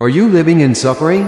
Are you living in suffering?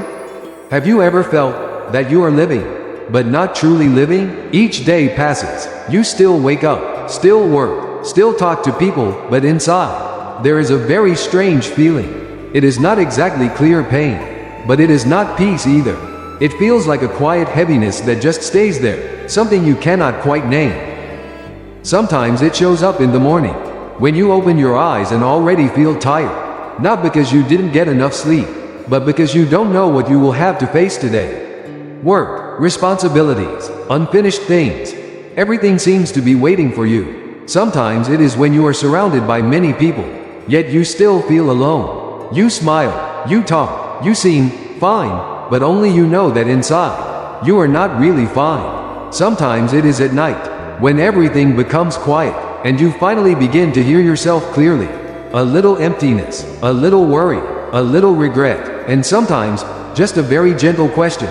Have you ever felt that you are living, but not truly living? Each day passes. You still wake up, still work, still talk to people, but inside, there is a very strange feeling. It is not exactly clear pain, but it is not peace either. It feels like a quiet heaviness that just stays there, something you cannot quite name. Sometimes it shows up in the morning, when you open your eyes and already feel tired, not because you didn't get enough sleep, but because you don't know what you will have to face today. Work, responsibilities, unfinished things. Everything seems to be waiting for you. Sometimes it is when you are surrounded by many people, yet you still feel alone. You smile, you talk, you seem fine, but only you know that inside, you are not really fine. Sometimes it is at night, when everything becomes quiet, and you finally begin to hear yourself clearly. A little emptiness, a little worry, a little regret, and sometimes, just a very gentle question.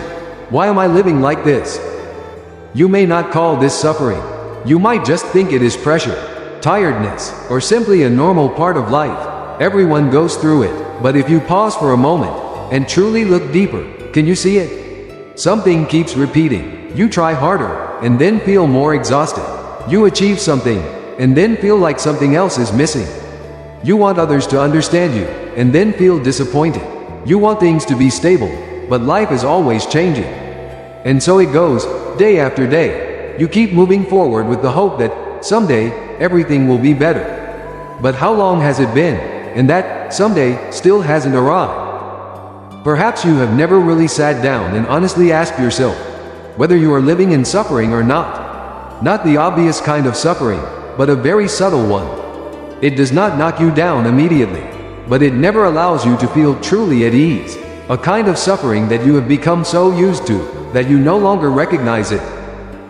Why am I living like this? You may not call this suffering. You might just think it is pressure, tiredness, or simply a normal part of life. Everyone goes through it, but if you pause for a moment, and truly look deeper, can you see it? Something keeps repeating. You try harder, and then feel more exhausted. You achieve something, and then feel like something else is missing. You want others to understand you, and then feel disappointed. You want things to be stable, but life is always changing. And so it goes, day after day. You keep moving forward with the hope that someday, everything will be better. But how long has it been? And that someday still hasn't arrived. Perhaps you have never really sat down and honestly asked yourself whether you are living in suffering or not. Not the obvious kind of suffering, but a very subtle one. It does not knock you down immediately, but it never allows you to feel truly at ease. A kind of suffering that you have become so used to, that you no longer recognize it.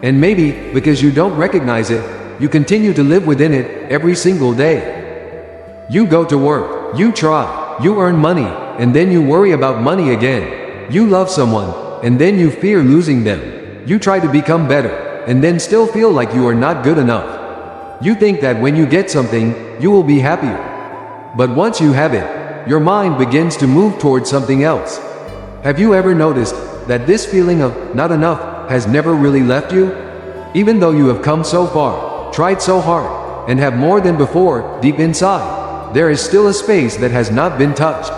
And maybe, because you don't recognize it, you continue to live within it every single day. You go to work, you try, you earn money, and then you worry about money again. You love someone, and then you fear losing them. You try to become better, and then still feel like you are not good enough. You think that when you get something, you will be happier. But once you have it, your mind begins to move towards something else. Have you ever noticed that this feeling of not enough has never really left you? Even though you have come so far, tried so hard, and have more than before, deep inside, there is still a space that has not been touched.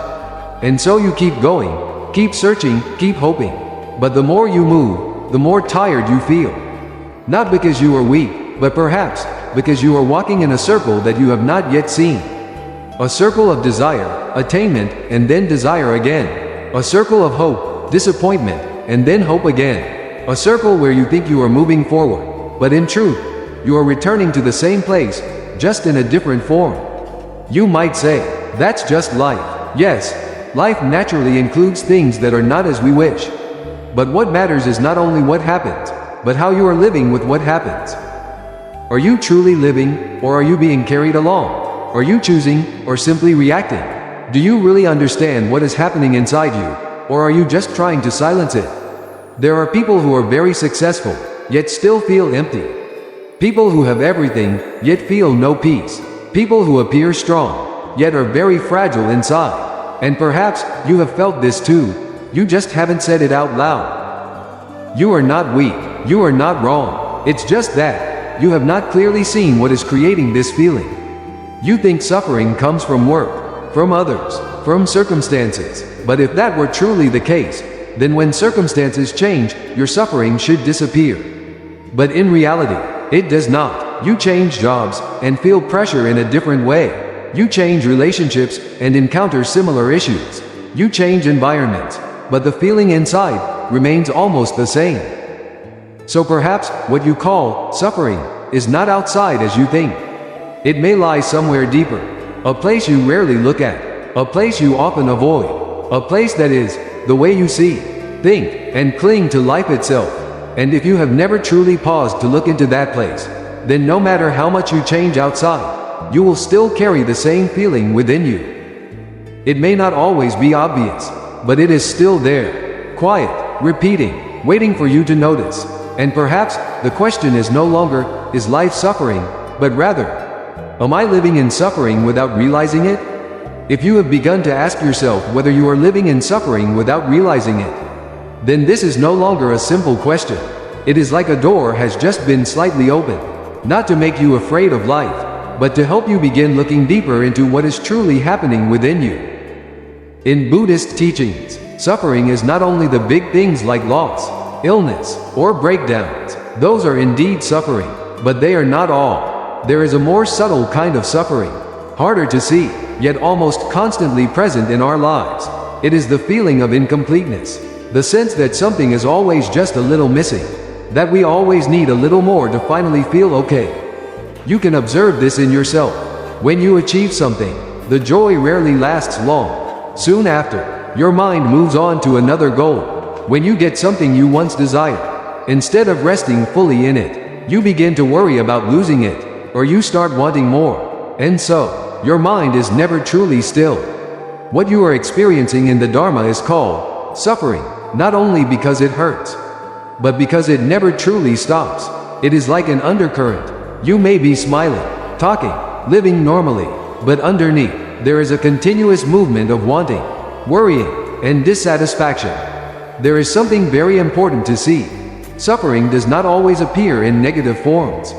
And so you keep going, keep searching, keep hoping. But the more you move, the more tired you feel. Not because you are weak, but perhaps because you are walking in a circle that you have not yet seen. A circle of desire, attainment, and then desire again. A circle of hope, disappointment, and then hope again. A circle where you think you are moving forward, but in truth, you are returning to the same place, just in a different form. You might say, that's just life. Yes, life naturally includes things that are not as we wish. But what matters is not only what happens, but how you are living with what happens. Are you truly living, or are you being carried along? Are you choosing, or simply reacting? Do you really understand what is happening inside you, or are you just trying to silence it? There are people who are very successful, yet still feel empty. People who have everything, yet feel no peace. People who appear strong, yet are very fragile inside. And perhaps you have felt this too. You just haven't said it out loud. You are not weak. You are not wrong. It's just that you have not clearly seen what is creating this feeling. You think suffering comes from work, from others, from circumstances. But if that were truly the case, then when circumstances change, your suffering should disappear. But in reality, it does not. You change jobs and feel pressure in a different way. You change relationships and encounter similar issues. You change environments, but the feeling inside remains almost the same. So perhaps what you call suffering is not outside as you think. It may lie somewhere deeper, a place you rarely look at, a place you often avoid, a place that is the way you see, think, and cling to life itself. And if you have never truly paused to look into that place, then no matter how much you change outside, you will still carry the same feeling within you. It may not always be obvious, but it is still there, quiet, repeating, waiting for you to notice. And perhaps the question is no longer, is life suffering, but rather, am I living in suffering without realizing it? If you have begun to ask yourself whether you are living in suffering without realizing it, then this is no longer a simple question. It is like a door has just been slightly opened, not to make you afraid of life, but to help you begin looking deeper into what is truly happening within you. In Buddhist teachings, suffering is not only the big things like loss, illness, or breakdowns. Those are indeed suffering, but they are not all. There is a more subtle kind of suffering, harder to see, yet almost constantly present in our lives. It is the feeling of incompleteness, the sense that something is always just a little missing, that we always need a little more to finally feel okay. You can observe this in yourself. When you achieve something, the joy rarely lasts long. Soon after, your mind moves on to another goal. When you get something you once desired, instead of resting fully in it, you begin to worry about losing it, or you start wanting more. And so, your mind is never truly still. What you are experiencing in the Dharma is called suffering, not only because it hurts, but because it never truly stops. It is like an undercurrent. You may be smiling, talking, living normally, but underneath, there is a continuous movement of wanting, worrying, and dissatisfaction. There is something very important to see. Suffering does not always appear in negative forms.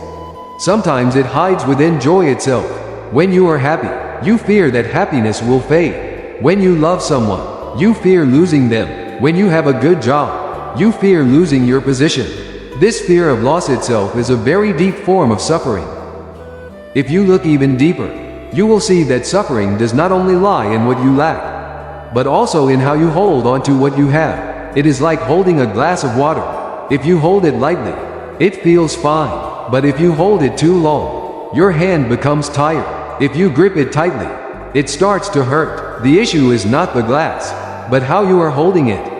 Sometimes it hides within joy itself. When you are happy, you fear that happiness will fade. When you love someone, you fear losing them. When you have a good job, you fear losing your position. This fear of loss itself is a very deep form of suffering. If you look even deeper, you will see that suffering does not only lie in what you lack, but also in how you hold on to what you have. It is like holding a glass of water. If you hold it lightly, it feels fine. But if you hold it too long, your hand becomes tired. If you grip it tightly, it starts to hurt. The issue is not the glass, but how you are holding it.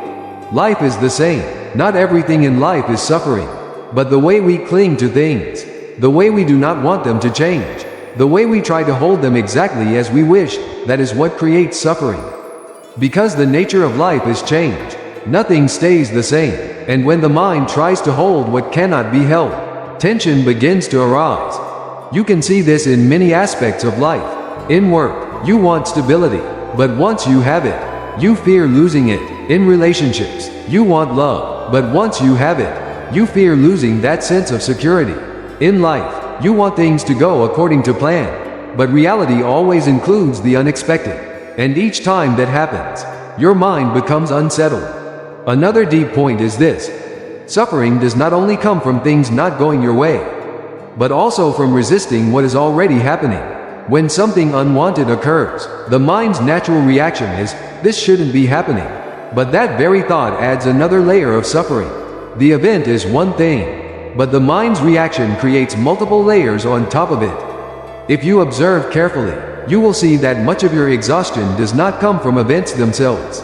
Life is the same. Not everything in life is suffering, but the way we cling to things, the way we do not want them to change, the way we try to hold them exactly as we wish, that is what creates suffering. Because the nature of life is change, nothing stays the same, and when the mind tries to hold what cannot be held, tension begins to arise. You can see this in many aspects of life. In work, you want stability, but once you have it, you fear losing it. In relationships, you want love, but once you have it, you fear losing that sense of security. In life, you want things to go according to plan, but reality always includes the unexpected. And each time that happens, your mind becomes unsettled. Another deep point is this: suffering does not only come from things not going your way, but also from resisting what is already happening. When something unwanted occurs, the mind's natural reaction is, "This shouldn't be happening." But that very thought adds another layer of suffering. The event is one thing, but the mind's reaction creates multiple layers on top of it. If you observe carefully, you will see that much of your exhaustion does not come from events themselves,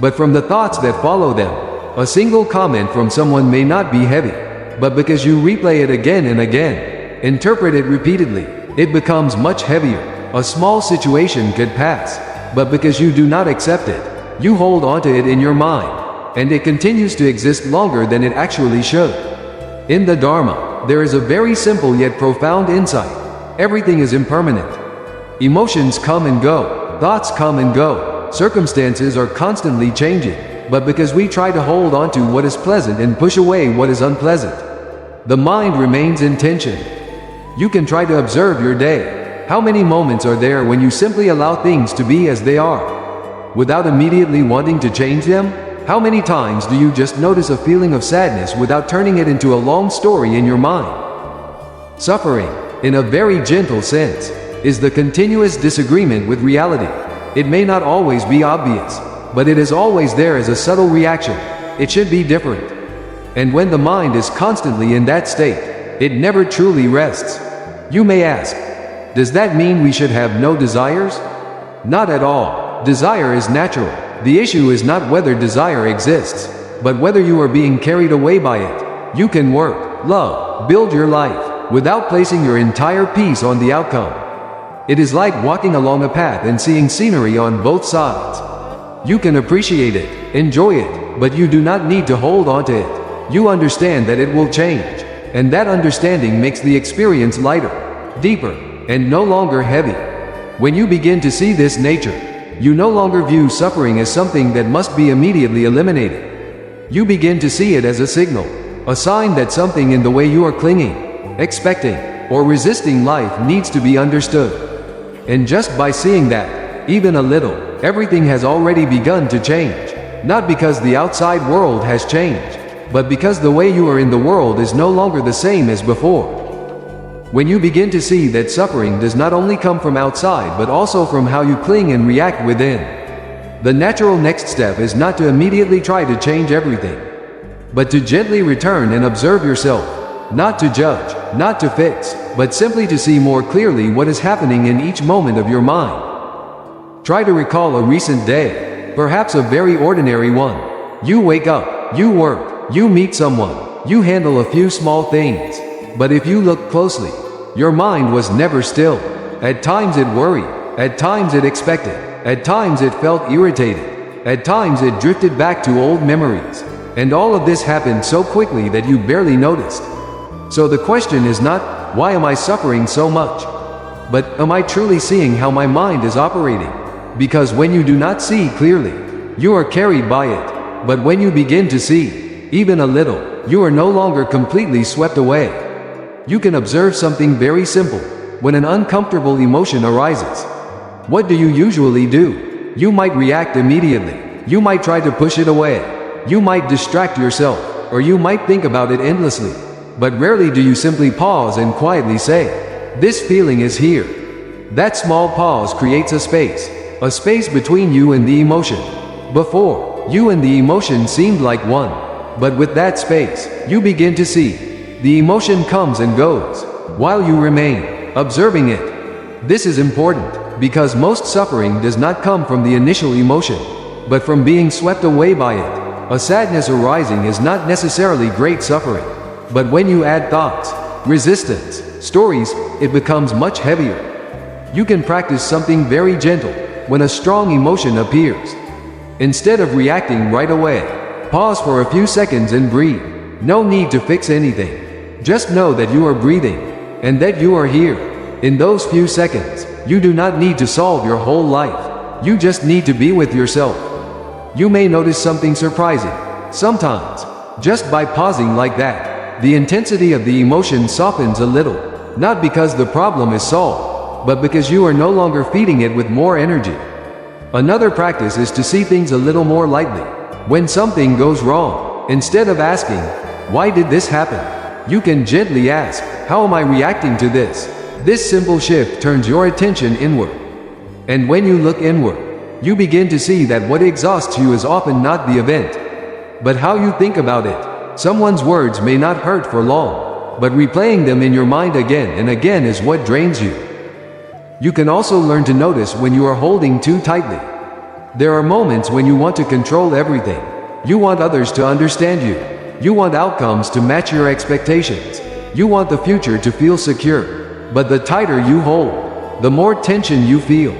but from the thoughts that follow them. A single comment from someone may not be heavy, but because you replay it again and again, interpret it repeatedly, it becomes much heavier. A small situation could pass, but because you do not accept it, you hold onto it in your mind, and it continues to exist longer than it actually should. In the Dharma, there is a very simple yet profound insight. Everything is impermanent. Emotions come and go, thoughts come and go, circumstances are constantly changing, but because we try to hold on to what is pleasant and push away what is unpleasant, the mind remains in tension. You can try to observe your day. How many moments are there when you simply allow things to be as they are, without immediately wanting to change them? How many times do you just notice a feeling of sadness without turning it into a long story in your mind? Suffering, in a very gentle sense, is the continuous disagreement with reality. It may not always be obvious, but it is always there as a subtle reaction. It should be different. And when the mind is constantly in that state, it never truly rests. You may ask, does that mean we should have no desires? Not at all. Desire is natural. The issue is not whether desire exists, but whether you are being carried away by it. You can work, love, build your life, without placing your entire peace on the outcome. It is like walking along a path and seeing scenery on both sides. You can appreciate it, enjoy it, but you do not need to hold on to it. You understand that it will change, and that understanding makes the experience lighter, deeper, and no longer heavy. When you begin to see this nature, you no longer view suffering as something that must be immediately eliminated. You begin to see it as a signal, a sign that something in the way you are clinging, expecting, or resisting life needs to be understood. And just by seeing that, even a little, everything has already begun to change. Not because the outside world has changed, but because the way you are in the world is no longer the same as before. When you begin to see that suffering does not only come from outside but also from how you cling and react within, the natural next step is not to immediately try to change everything, but to gently return and observe yourself, not to judge, not to fix, but simply to see more clearly what is happening in each moment of your mind. Try to recall a recent day, perhaps a very ordinary one. You wake up, you work, you meet someone, you handle a few small things. But if you look closely, your mind was never still. At times it worried, at times it expected, at times it felt irritated, at times it drifted back to old memories. And all of this happened so quickly that you barely noticed. So the question is not, why am I suffering so much? But, am I truly seeing how my mind is operating? Because when you do not see clearly, you are carried by it. But when you begin to see, even a little, you are no longer completely swept away. You can observe something very simple. When an uncomfortable emotion arises, what do you usually do? You might react immediately. You might try to push it away. You might distract yourself, or you might think about it endlessly. But rarely do you simply pause and quietly say, "This feeling is here." That small pause creates a space between you and the emotion. Before, you and the emotion seemed like one. But with that space, you begin to see. The emotion comes and goes, while you remain, observing it. This is important, because most suffering does not come from the initial emotion, but from being swept away by it. A sadness arising is not necessarily great suffering, but when you add thoughts, resistance, stories, it becomes much heavier. You can practice something very gentle. When a strong emotion appears, instead of reacting right away, pause for a few seconds and breathe. No need to fix anything. Just know that you are breathing, and that you are here. In those few seconds, you do not need to solve your whole life. You just need to be with yourself. You may notice something surprising. Sometimes, just by pausing like that, the intensity of the emotion softens a little. Not because the problem is solved, but because you are no longer feeding it with more energy. Another practice is to see things a little more lightly. When something goes wrong, instead of asking, "Why did this happen?" you can gently ask, "How am I reacting to this?" This simple shift turns your attention inward. And when you look inward, you begin to see that what exhausts you is often not the event, but how you think about it. Someone's words may not hurt for long, but replaying them in your mind again and again is what drains you. You can also learn to notice when you are holding too tightly. There are moments when you want to control everything. You want others to understand you. You want outcomes to match your expectations. You want the future to feel secure. But the tighter you hold, the more tension you feel.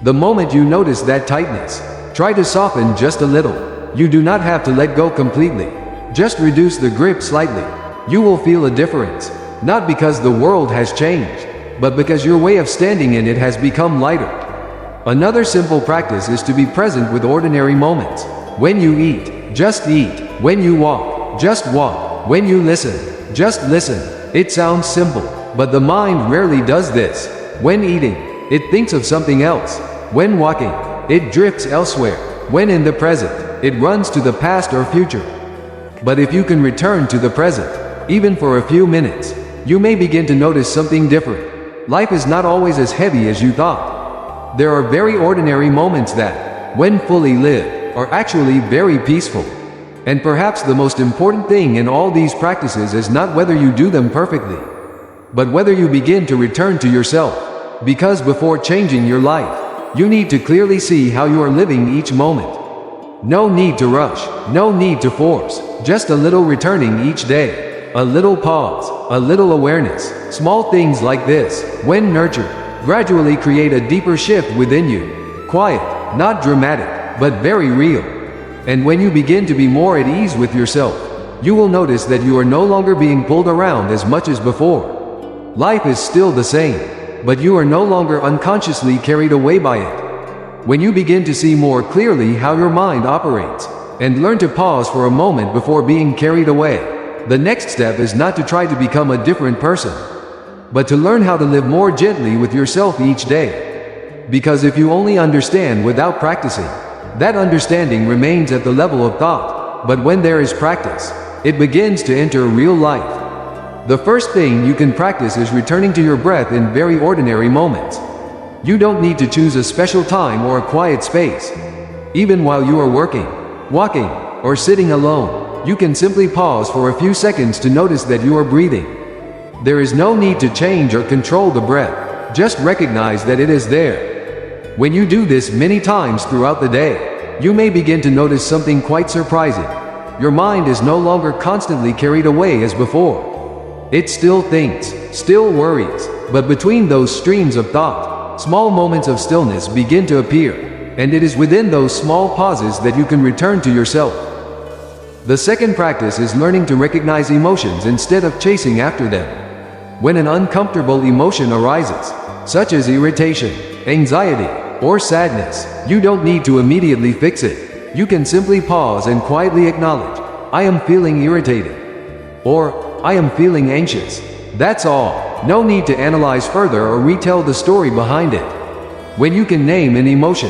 The moment you notice that tightness, try to soften just a little. You do not have to let go completely. Just reduce the grip slightly. You will feel a difference. Not because the world has changed, but because your way of standing in it has become lighter. Another simple practice is to be present with ordinary moments. When you eat, just eat. When you walk, just walk. When you listen, just listen. It sounds simple, but the mind rarely does this. When eating, it thinks of something else. When walking, it drifts elsewhere. When in the present, it runs to the past or future. But if you can return to the present, even for a few minutes, you may begin to notice something different. Life is not always as heavy as you thought. There are very ordinary moments that, when fully lived, are actually very peaceful. And perhaps the most important thing in all these practices is not whether you do them perfectly, but whether you begin to return to yourself. Because before changing your life, you need to clearly see how you are living each moment. No need to rush, no need to force, just a little returning each day. A little pause, a little awareness. Small things like this, when nurtured, gradually create a deeper shift within you. Quiet, not dramatic, but very real. And when you begin to be more at ease with yourself, you will notice that you are no longer being pulled around as much as before. Life is still the same, but you are no longer unconsciously carried away by it. When you begin to see more clearly how your mind operates, and learn to pause for a moment before being carried away, the next step is not to try to become a different person, but to learn how to live more gently with yourself each day. Because if you only understand without practicing, that understanding remains at the level of thought, but when there is practice, it begins to enter real life. The first thing you can practice is returning to your breath in very ordinary moments. You don't need to choose a special time or a quiet space. Even while you are working, walking, or sitting alone, you can simply pause for a few seconds to notice that you are breathing. There is no need to change or control the breath, just recognize that it is there. When you do this many times throughout the day, you may begin to notice something quite surprising. Your mind is no longer constantly carried away as before. It still thinks, still worries, but between those streams of thought, small moments of stillness begin to appear, and it is within those small pauses that you can return to yourself. The second practice is learning to recognize emotions instead of chasing after them. When an uncomfortable emotion arises, such as irritation, anxiety, or sadness, you don't need to immediately fix it. You can simply pause and quietly acknowledge, "I am feeling irritated," or "I am feeling anxious." That's all. No need to analyze further or retell the story behind it. When you can name an emotion,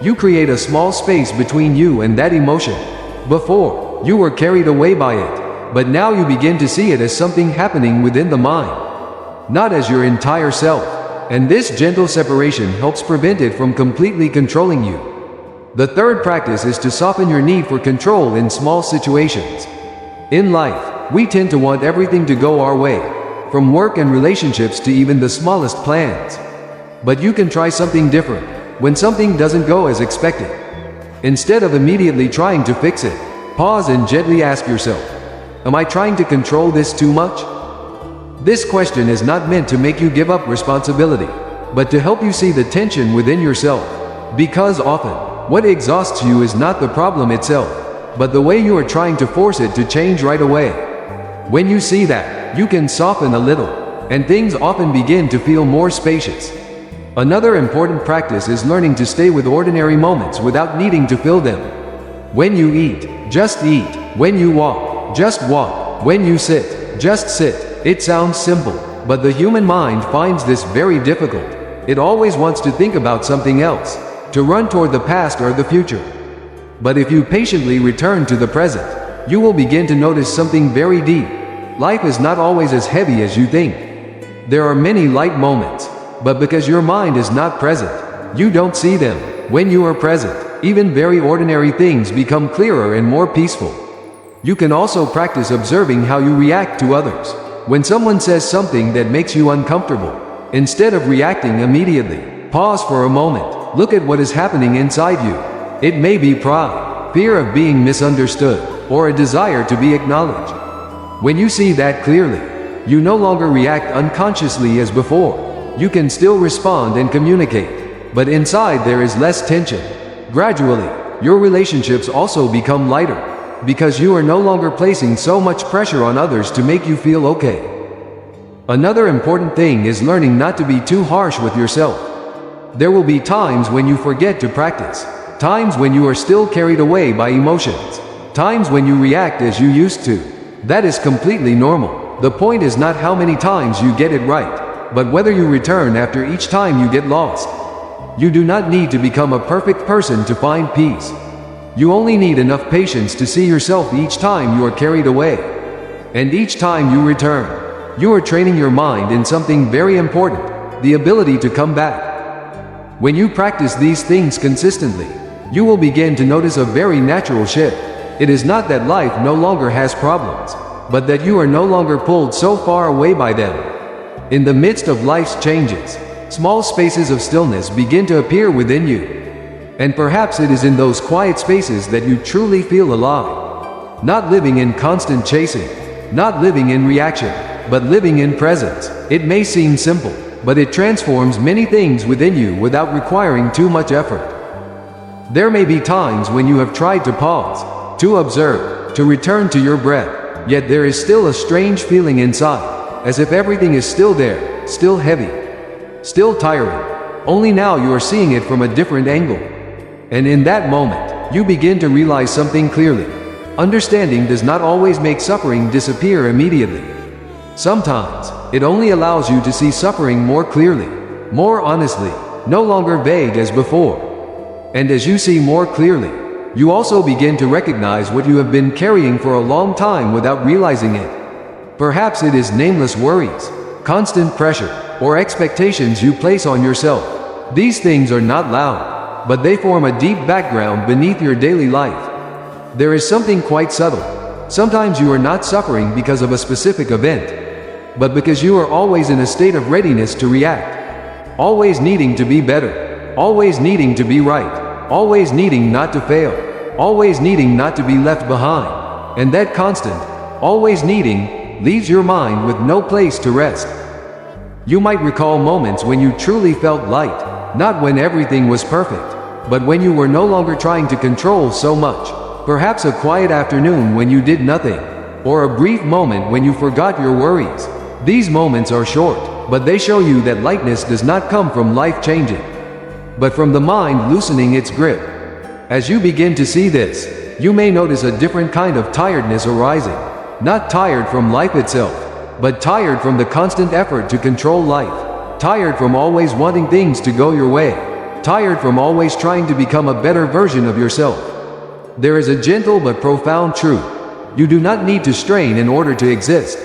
you create a small space between you and that emotion. Before, you were carried away by it, but now you begin to see it as something happening within the mind, not as your entire self. And this gentle separation helps prevent it from completely controlling you. The third practice is to soften your need for control in small situations. In life, we tend to want everything to go our way, from work and relationships to even the smallest plans. But you can try something different. When something doesn't go as expected, instead of immediately trying to fix it, pause and gently ask yourself, "Am I trying to control this too much?" This question is not meant to make you give up responsibility, but to help you see the tension within yourself. Because often, what exhausts you is not the problem itself, but the way you are trying to force it to change right away. When you see that, you can soften a little, and things often begin to feel more spacious. Another important practice is learning to stay with ordinary moments without needing to fill them. When you eat, just eat. When you walk, just walk. When you sit, just sit. It sounds simple, but the human mind finds this very difficult. It always wants to think about something else, to run toward the past or the future. But if you patiently return to the present, you will begin to notice something very deep. Life is not always as heavy as you think. There are many light moments, but because your mind is not present, you don't see them. When you are present, even very ordinary things become clearer and more peaceful. You can also practice observing how you react to others. When someone says something that makes you uncomfortable, instead of reacting immediately, pause for a moment. Look at what is happening inside you. It may be pride, fear of being misunderstood, or a desire to be acknowledged. When you see that clearly, you no longer react unconsciously as before. You can still respond and communicate, but inside there is less tension. Gradually, your relationships also become lighter, because you are no longer placing so much pressure on others to make you feel okay. Another important thing is learning not to be too harsh with yourself. There will be times when you forget to practice, times when you are still carried away by emotions, times when you react as you used to. That is completely normal. The point is not how many times you get it right, but whether you return after each time you get lost. You do not need to become a perfect person to find peace. You only need enough patience to see yourself each time you are carried away. And each time you return, you are training your mind in something very important, the ability to come back. When you practice these things consistently, you will begin to notice a very natural shift. It is not that life no longer has problems, but that you are no longer pulled so far away by them. In the midst of life's changes, small spaces of stillness begin to appear within you. And perhaps it is in those quiet spaces that you truly feel alive. Not living in constant chasing, not living in reaction, but living in presence. It may seem simple, but it transforms many things within you without requiring too much effort. There may be times when you have tried to pause, to observe, to return to your breath, yet there is still a strange feeling inside, as if everything is still there, still heavy. still tiring. Only now you are seeing it from a different angle. And in that moment, you begin to realize something clearly. Understanding does not always make suffering disappear immediately. Sometimes, it only allows you to see suffering more clearly, more honestly, no longer vague as before. And as you see more clearly, you also begin to recognize what you have been carrying for a long time without realizing it. Perhaps it is nameless worries, constant pressure, or expectations you place on yourself. These things are not loud, but they form a deep background beneath your daily life. There is something quite subtle. Sometimes you are not suffering because of a specific event, but because you are always in a state of readiness to react. Always needing to be better. Always needing to be right. Always needing not to fail. Always needing not to be left behind. And that constant, always needing, leaves your mind with no place to rest. You might recall moments when you truly felt light, not when everything was perfect, but when you were no longer trying to control so much. Perhaps a quiet afternoon when you did nothing, or a brief moment when you forgot your worries. These moments are short, but they show you that lightness does not come from life changing, but from the mind loosening its grip. As you begin to see this, you may notice a different kind of tiredness arising. Not tired from life itself, but tired from the constant effort to control life. Tired from always wanting things to go your way. Tired from always trying to become a better version of yourself. There is a gentle but profound truth. You do not need to strain in order to exist.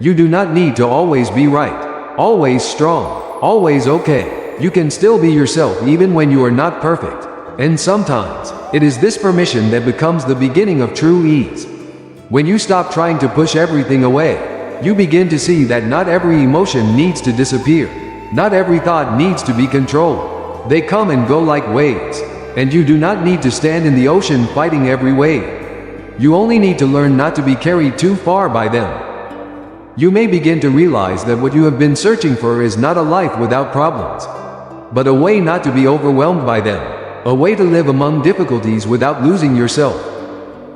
You do not need to always be right, always strong, always okay. You can still be yourself even when you are not perfect. And sometimes, it is this permission that becomes the beginning of true ease. When you stop trying to push everything away, you begin to see that not every emotion needs to disappear. Not every thought needs to be controlled. They come and go like waves, and you do not need to stand in the ocean fighting every wave. You only need to learn not to be carried too far by them. You may begin to realize that what you have been searching for is not a life without problems, but a way not to be overwhelmed by them, a way to live among difficulties without losing yourself.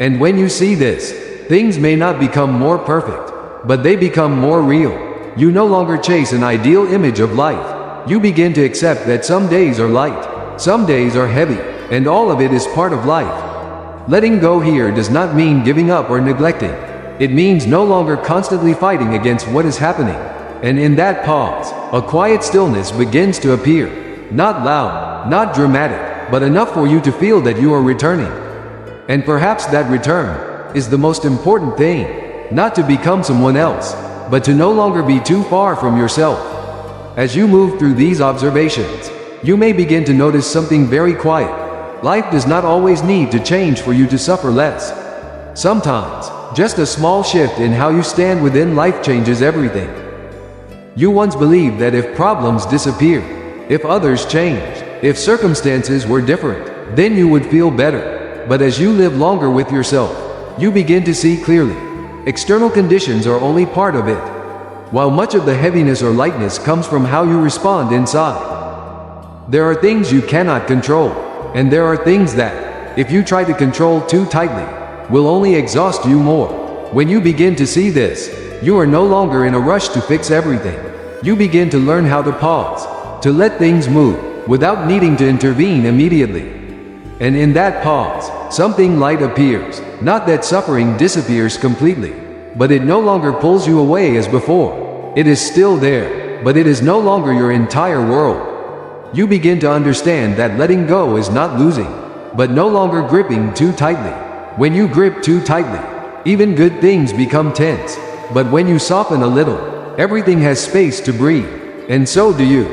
And when you see this, things may not become more perfect, but they become more real. You no longer chase an ideal image of life. You begin to accept that some days are light, some days are heavy, and all of it is part of life. Letting go here does not mean giving up or neglecting. It means no longer constantly fighting against what is happening. And in that pause, a quiet stillness begins to appear. Not loud, not dramatic, but enough for you to feel that you are returning. And perhaps that return is the most important thing. Not to become someone else, but to no longer be too far from yourself. As you move through these observations, you may begin to notice something very quiet. Life does not always need to change for you to suffer less. Sometimes, just a small shift in how you stand within life changes everything. You once believed that if problems disappeared, if others changed, if circumstances were different, then you would feel better. But as you live longer with yourself, you begin to see clearly. External conditions are only part of it, while much of the heaviness or lightness comes from how you respond inside. There are things you cannot control, and there are things that, if you try to control too tightly, will only exhaust you more. When you begin to see this, you are no longer in a rush to fix everything. You begin to learn how to pause, to let things move, without needing to intervene immediately. And in that pause, something light appears. Not that suffering disappears completely, but it no longer pulls you away as before. It is still there, but it is no longer your entire world. You begin to understand that letting go is not losing, but no longer gripping too tightly. When you grip too tightly, even good things become tense. But when you soften a little, everything has space to breathe. And so do you.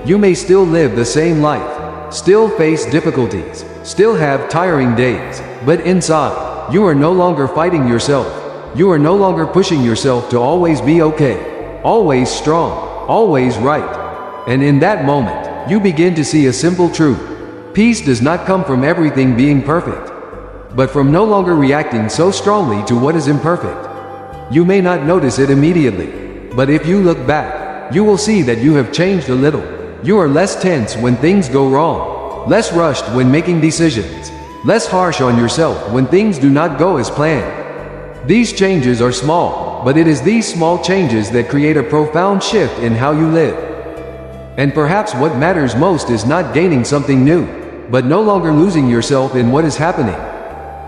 You may still live the same life, still face difficulties, still have tiring days, but inside, you are no longer fighting yourself. You are no longer pushing yourself to always be okay, always strong, always right. And in that moment, you begin to see a simple truth. Peace does not come from everything being perfect, but from no longer reacting so strongly to what is imperfect. You may not notice it immediately, but if you look back, you will see that you have changed a little. You are less tense when things go wrong, less rushed when making decisions, less harsh on yourself when things do not go as planned. These changes are small, but it is these small changes that create a profound shift in how you live. And perhaps what matters most is not gaining something new, but no longer losing yourself in what is happening.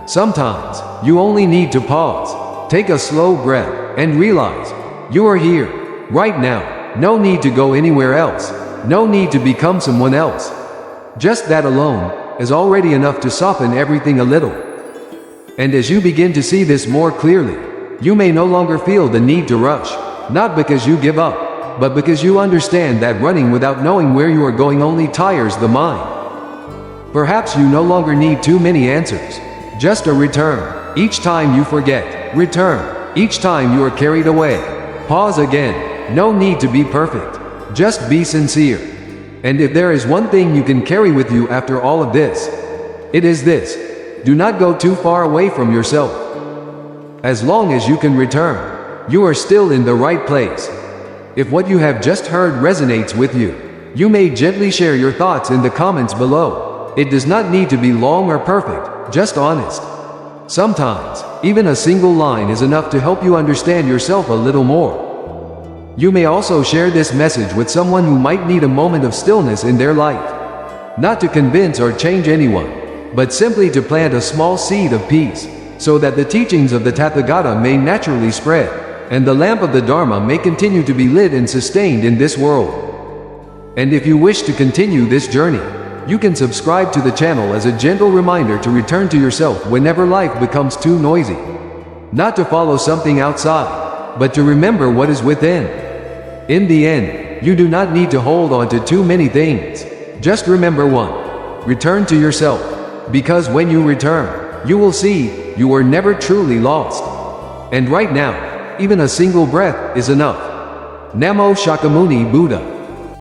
Sometimes, you only need to pause, take a slow breath, and realize, you are here, right now. No need to go anywhere else. No need to become someone else. Just that alone is already enough to soften everything a little. And as you begin to see this more clearly, you may no longer feel the need to rush, not because you give up, but because you understand that running without knowing where you are going only tires the mind. Perhaps you no longer need too many answers, just a return. Each time you forget, return. Each time you are carried away, pause again. No need to be perfect, just be sincere. And if there is one thing you can carry with you after all of this, it is this: do not go too far away from yourself. As long as you can return, you are still in the right place. If what you have just heard resonates with you, you may gently share your thoughts in the comments below. It does not need to be long or perfect, just honest. Sometimes, even a single line is enough to help you understand yourself a little more. You may also share this message with someone who might need a moment of stillness in their life. Not to convince or change anyone, but simply to plant a small seed of peace, so that the teachings of the Tathagata may naturally spread, and the lamp of the Dharma may continue to be lit and sustained in this world. And if you wish to continue this journey, you can subscribe to the channel as a gentle reminder to return to yourself whenever life becomes too noisy. Not to follow something outside, but to remember what is within. In the end, you do not need to hold on to too many things. Just remember one: return to yourself. Because when you return, you will see you were never truly lost. And right now, even a single breath is enough. Namo Shakyamuni Buddha.